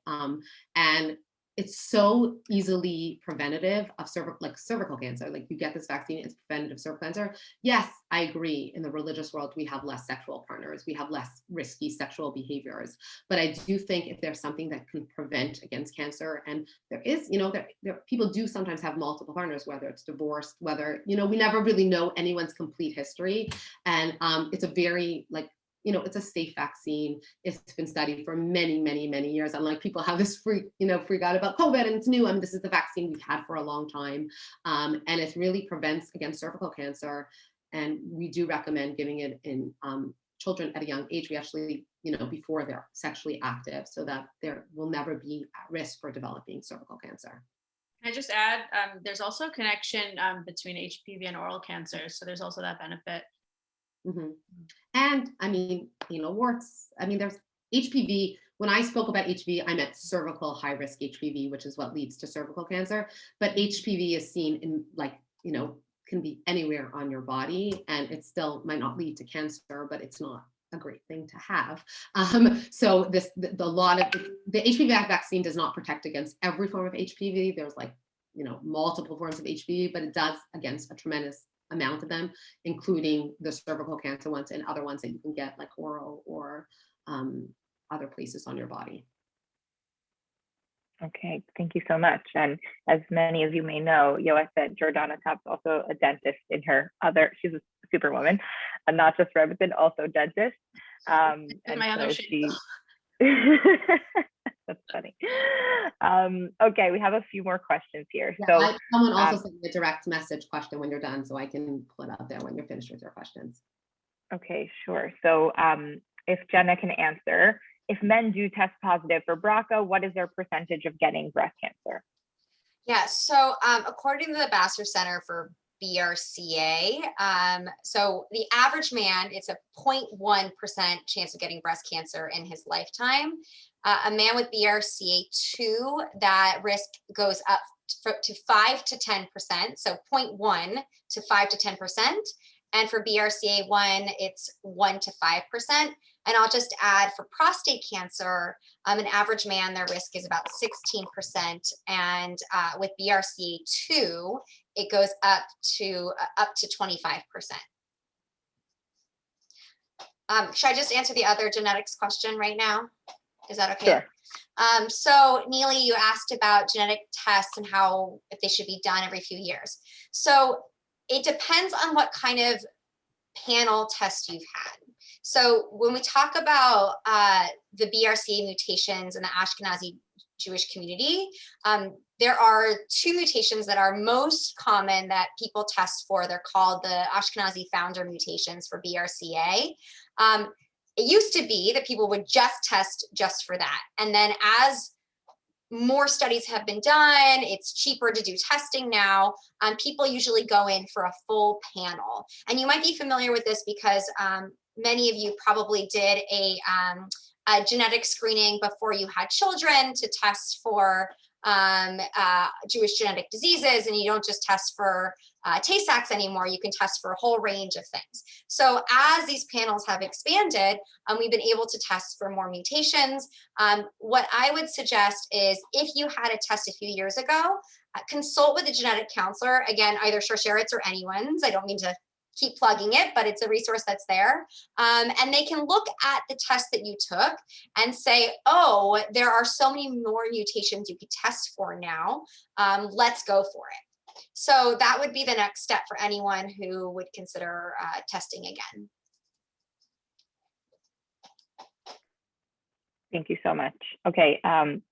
And it's so easily preventative of cervical cancer. Like you get this vaccine, it's preventative cervical cancer. Yes, I agree. In the religious world, we have less sexual partners. We have less risky sexual behaviors. But I do think if there's something that can prevent against cancer, and there is, you know, there people do sometimes have multiple partners, whether it's divorced, whether, you know, we never really know anyone's complete history. And it's a very like, you know, it's a safe vaccine. It's been studied for many, many, many years. Unlike people have this freak out about COVID and it's new. I mean, this is the vaccine we've had for a long time. And it really prevents against cervical cancer. And we do recommend giving it in children at a young age. We actually, you know, before they're sexually active, so that there will never be at risk for developing cervical cancer. Can I just add, there's also a connection between HPV and oral cancer. So there's also that benefit. Mm-hmm. And I mean, you know, warts, I mean, there's HPV. When I spoke about HPV, I meant cervical high risk HPV, which is what leads to cervical cancer. But HPV is seen in, like, you know, can be anywhere on your body, and it still might not lead to cancer, but it's not a great thing to have. So the lot of the HPV vaccine does not protect against every form of HPV. There's like, you know, multiple forms of HPV, but it does against a tremendous amount of them, including the cervical cancer ones and other ones that you can get like oral or other places on your body. Okay, thank you so much. And as many of you may know, Yoa said Jordana Tap's also a dentist in her other, she's a superwoman, and not just Remington, also dentist. And my other so shape, that's funny. Okay, we have a few more questions here. Yeah, someone also sent me a direct message question when you're done, so I can pull it out there when you're finished with your questions. Okay, sure. So if Jenna can answer, if men do test positive for BRCA, what is their percentage of getting breast cancer? Yeah, so according to the Vassar Center for BRCA, so the average man, it's a 0.1% chance of getting breast cancer in his lifetime. A man with BRCA2, that risk goes up to 5 to 10%, so 0.1 to 5 to 10%. And for BRCA1, it's 1 to 5%. And I'll just add for prostate cancer, an average man, their risk is about 16%. And with BRCA2, it goes up to 25%. Should I just answer the other genetics question right now? Is that okay? Sure. So Neely, you asked about genetic tests and how, if they should be done every few years. So it depends on what kind of panel test you've had. So when we talk about the BRCA mutations in the Ashkenazi Jewish community, there are two mutations that are most common that people test for. They're called the Ashkenazi founder mutations for BRCA. It used to be that people would just test just for that. And then as more studies have been done, it's cheaper to do testing now. People usually go in for a full panel. And you might be familiar with this because many of you probably did a genetic screening before you had children to test for Jewish genetic diseases, and you don't just test for Tay-Sachs anymore, you can test for a whole range of things. So as these panels have expanded, we've been able to test for more mutations. What I would suggest is if you had a test a few years ago, consult with a genetic counselor, again, either Shorsheret's or anyone's. I don't mean to keep plugging it, but it's a resource that's there. And they can look at the test that you took and say, oh, there are so many more mutations you could test for now. Let's go for it. So that would be the next step for anyone who would consider testing again. Thank you so much. Okay,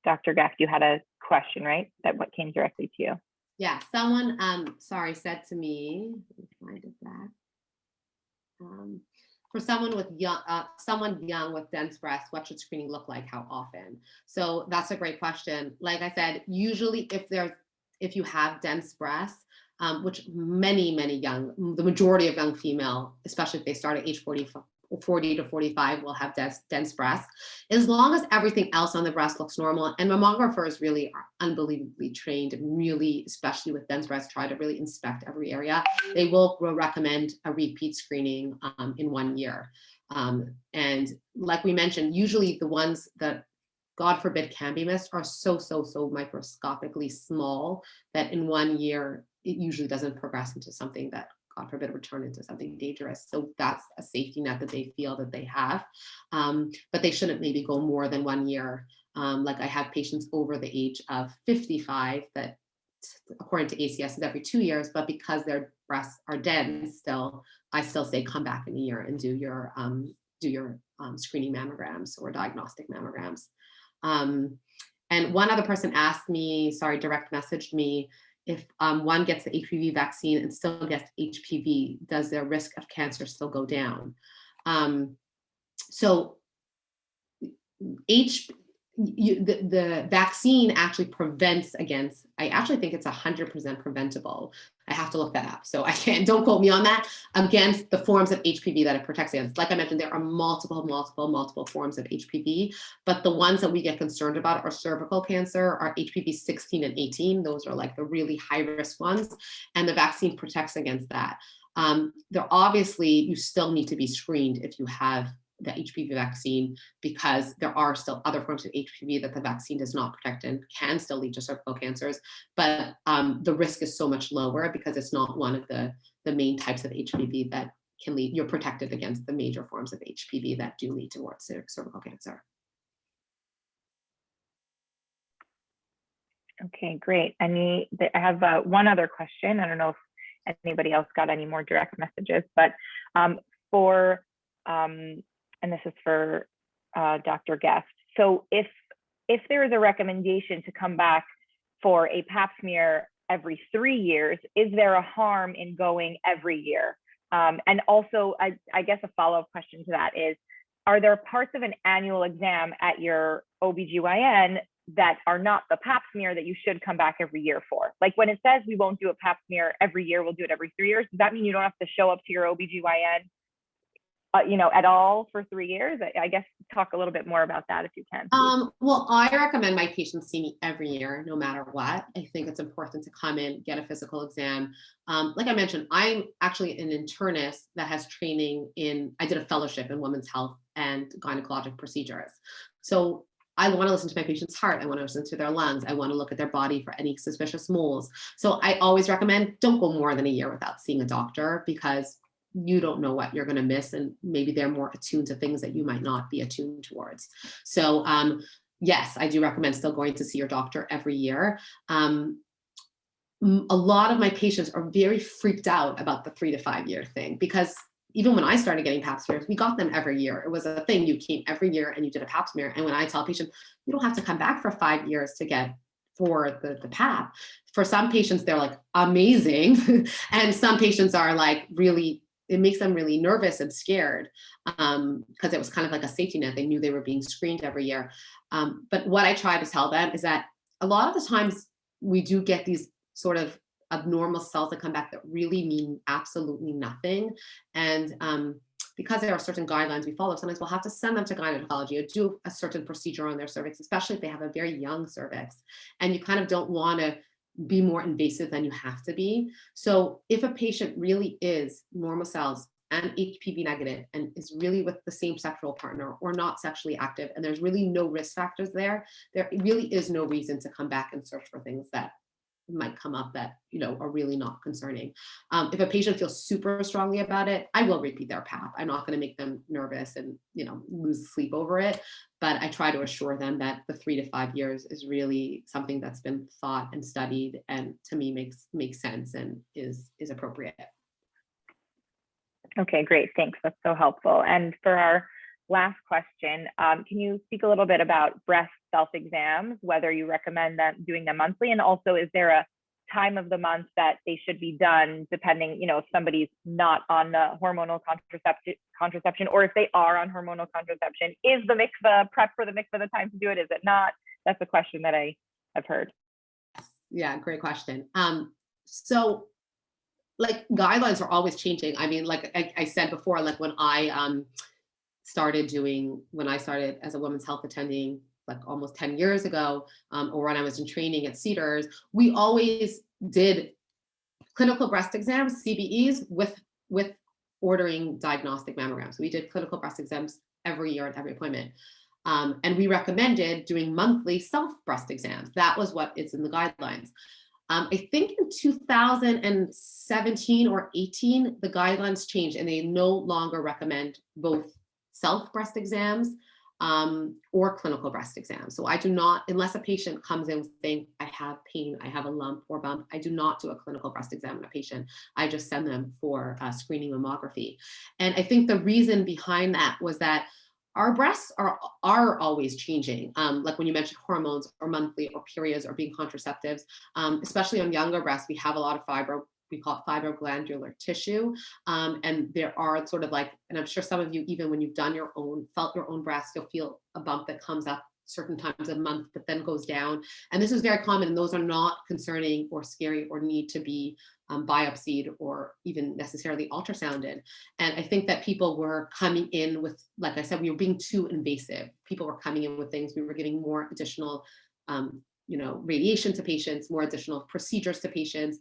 Dr. Gaff, you had a question, right? That what came directly to you. Yeah, someone, said to me, let me find it back. For someone with someone young with dense breasts, what should screening look like? How often? So that's a great question. Like I said, usually if you have dense breasts, which many the majority of young female, especially if they start at age 40 to 45 will have dense breasts, as long as everything else on the breast looks normal. And mammographers really are unbelievably trained, and really, especially with dense breasts, try to really inspect every area. They will recommend a repeat screening in 1 year. And like we mentioned, usually the ones that, God forbid, can be missed are so microscopically small that in 1 year, it usually doesn't progress into something that, God forbid, return into something dangerous. So that's a safety net that they feel that they have, but they shouldn't maybe go more than 1 year. Like I have patients over the age of 55 that, according to ACS, is every 2 years, but because their breasts are dense still, I still say come back in a year and do your screening mammograms or diagnostic mammograms. And one other person asked me, direct messaged me, if one gets the HPV vaccine and still gets HPV, does their risk of cancer still go down? So the vaccine actually prevents against, I actually think it's 100% preventable. I have to look that up, so don't quote me on that, against the forms of HPV that it protects against. Like I mentioned, there are multiple forms of HPV, but the ones that we get concerned about are cervical cancer, are HPV 16 and 18. Those are like the really high risk ones, and the vaccine protects against that. There obviously, you still need to be screened if you have the HPV vaccine, because there are still other forms of HPV that the vaccine does not protect and can still lead to cervical cancers. But the risk is so much lower because it's not one of the main types of HPV that can lead, you're protected against the major forms of HPV that do lead towards cervical cancer. Okay, great. I have one other question. I don't know if anybody else got any more direct messages, but and this is for Dr. Guest. So if there is a recommendation to come back for a pap smear every 3 years, is there a harm in going every year? And also, I guess a follow-up question to that is, are there parts of an annual exam at your OBGYN that are not the pap smear that you should come back every year for? Like when it says we won't do a pap smear every year, we'll do it every 3 years. Does that mean you don't have to show up to your OBGYN, at all for 3 years? I guess talk a little bit more about that if you can. Well, I recommend my patients see me every year, no matter what. I think it's important to come in, get a physical exam. Like I mentioned, I'm actually an internist that has training I did a fellowship in women's health and gynecologic procedures. So I want to listen to my patient's heart. I want to listen to their lungs. I want to look at their body for any suspicious moles. So I always recommend don't go more than a year without seeing a doctor, because you don't know what you're going to miss, and maybe they're more attuned to things that you might not be attuned towards. So yes, I do recommend still going to see your doctor every year. A lot of my patients are very freaked out about the 3 to 5 year thing, because even when I started getting pap smears, we got them every year. It was a thing. You came every year and you did a pap smear. And when I tell patients, you don't have to come back for 5 years to get for the pap. For some patients, they're like, amazing. And some patients are like, really, it makes them really nervous and scared, because it was kind of like a safety net. They knew they were being screened every year. But what I try to tell them is that a lot of the times we do get these sort of abnormal cells that come back that really mean absolutely nothing. And because there are certain guidelines we follow, sometimes we'll have to send them to gynecology or do a certain procedure on their cervix, especially if they have a very young cervix. And you kind of don't want to be more invasive than you have to be. So if a patient really is normal cells and HPV negative and is really with the same sexual partner or not sexually active, and there's really no risk factors there really is no reason to come back and search for things that might come up that are really not concerning. If a patient feels super strongly about it, I will repeat their pap. I'm not going to make them nervous and lose sleep over it, but I try to assure them that the 3 to 5 years is really something that's been thought and studied, and to me makes sense and is appropriate. Okay, great. Thanks. That's so helpful. And for our last question, can you speak a little bit about breast self-exams, whether you recommend them doing them monthly, and also is there a time of the month that they should be done depending, if somebody's not on the hormonal contraception, or if they are on hormonal contraception, is the mikvah prep for the mikvah the time to do it? Is it not? That's a question that I have heard. Yeah, great question. So like guidelines are always changing. I mean, like I said before, like when I started as a women's health attending, like almost 10 years ago, or when I was in training at Cedars, we always did clinical breast exams, CBEs, with ordering diagnostic mammograms. We did clinical breast exams every year at every appointment. And we recommended doing monthly self breast exams. That was what is in the guidelines. I think in 2017 or 18, the guidelines changed and they no longer recommend both self breast exams or clinical breast exams. So I do not, unless a patient comes in saying, I have pain, I have a lump or bump, I do not do a clinical breast exam on a patient. I just send them for screening mammography. And I think the reason behind that was that our breasts are always changing. Like when you mentioned hormones or monthly or periods or being contraceptives, especially on younger breasts, we have a lot of we call it fibroglandular tissue. And there are sort of like, and I'm sure some of you, even when you've felt your own breast, you'll feel a bump that comes up certain times a month, but then goes down. And this is very common, and those are not concerning or scary or need to be biopsied or even necessarily ultrasounded. And I think that people were coming in with, like I said, we were being too invasive. People were coming in with things, we were giving more additional radiation to patients, more additional procedures to patients,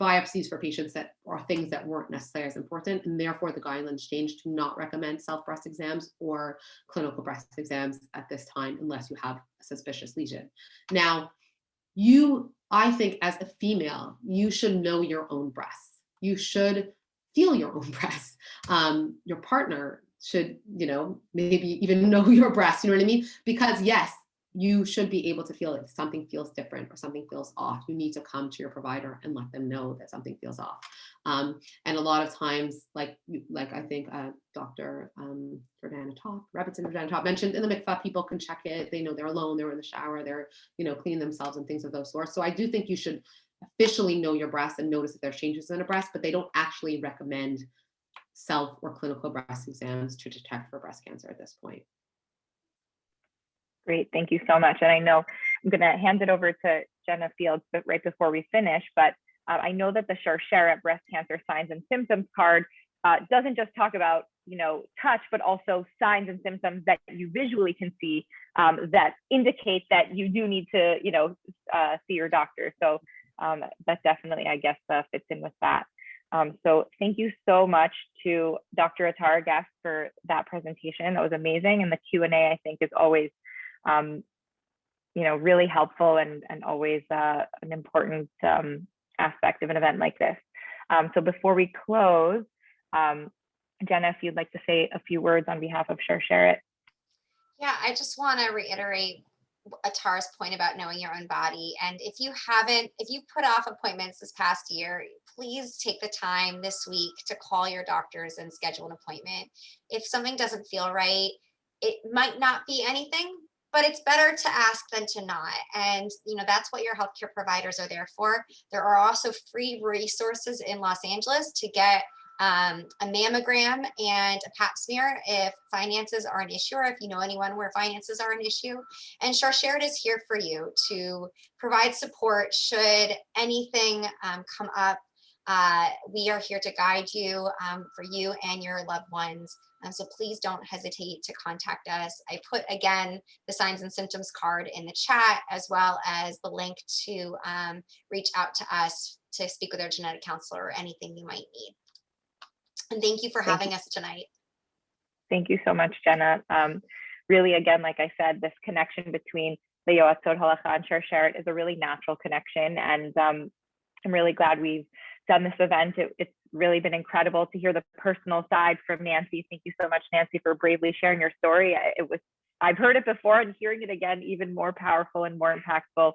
biopsies for patients that are things that weren't necessarily as important. And therefore the guidelines changed to not recommend self breast exams or clinical breast exams at this time, unless you have a suspicious lesion. Now, I think as a female, you should know your own breasts. You should feel your own breasts. Your partner should, maybe even know your breasts, you know what I mean? Because yes, you should be able to feel if something feels different or something feels off. You need to come to your provider and let them know that something feels off. And a lot of times, like I think Dr. Jordana mentioned, in the mikvah, people can check it. They know they're alone, they're in the shower, they're cleaning themselves and things of those sorts. So I do think you should officially know your breast and notice if there's changes in a breast, but they don't actually recommend self or clinical breast exams to detect for breast cancer at this point. Great, thank you so much. And I know I'm going to hand it over to Jenna Fields right before we finish, but I know that the Sharsheret breast cancer signs and symptoms card doesn't just talk about touch, but also signs and symptoms that you visually can see that indicate that you do need to see your doctor. So that definitely, I guess, fits in with that. So thank you so much to Dr. Atara Guest for that presentation. That was amazing, and the Q&A I think is always really helpful and always an important aspect of an event like this. So before we close, Jenna, if you'd like to say a few words on behalf of Sharsheret. Yeah, I just want to reiterate Atara's point about knowing your own body. And if you put off appointments this past year, please take the time this week to call your doctors and schedule an appointment. If something doesn't feel right, it might not be anything, but it's better to ask than to not. And that's what your healthcare providers are there for. There are also free resources in Los Angeles to get a mammogram and a pap smear if finances are an issue, or if you know anyone where finances are an issue. And Sharsheret is here for you to provide support should anything come up. We are here to guide you for you and your loved ones. So please don't hesitate to contact us. I put, again, the signs and symptoms card in the chat, as well as the link to reach out to us to speak with our genetic counselor or anything you might need. And thank you for having us tonight. Thank you so much, Jenna. Really, again, like I said, this connection between the Yoatzot Halacha and Sharsheret is a really natural connection. And I'm really glad we've done this event. It's really been incredible to hear the personal side from Nancy. Thank you so much, Nancy, for bravely sharing your story. I've heard it before, and hearing it again, even more powerful and more impactful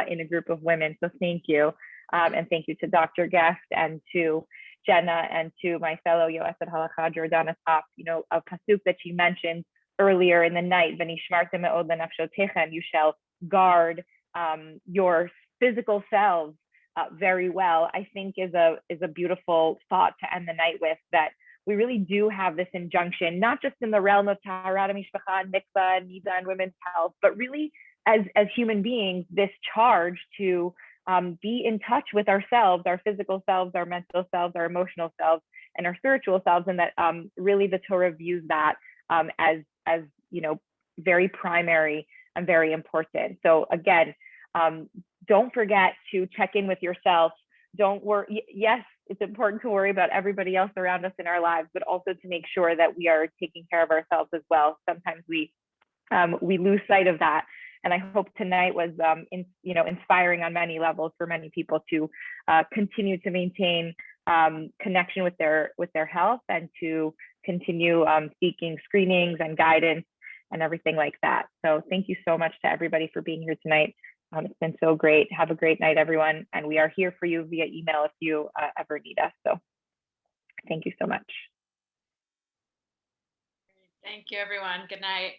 in a group of women. So thank you. And thank you to Dr. Guest and to Jenna and to my fellow Yoatzot Halacha, Jordana Top, a pasuk that she mentioned earlier in the night, V'nishmartem me'od lenafshotechem, you shall guard your physical selves very well, I think is a beautiful thought to end the night with, that we really do have this injunction, not just in the realm of Taharat HaMishpacha and Mikvah and Nida and women's health, but really as human beings, this charge to be in touch with ourselves, our physical selves, our mental selves, our emotional selves, and our spiritual selves, and that really the Torah views that as very primary and very important. So again, don't forget to check in with yourself. Don't worry. Yes, it's important to worry about everybody else around us in our lives, but also to make sure that we are taking care of ourselves as well. Sometimes we lose sight of that. And I hope tonight was inspiring on many levels for many people to continue to maintain connection with their health, and to continue seeking screenings and guidance and everything like that. So thank you so much to everybody for being here tonight. It's been so great. Have a great night, everyone. And we are here for you via email if you ever need us. So thank you so much. Thank you, everyone. Good night.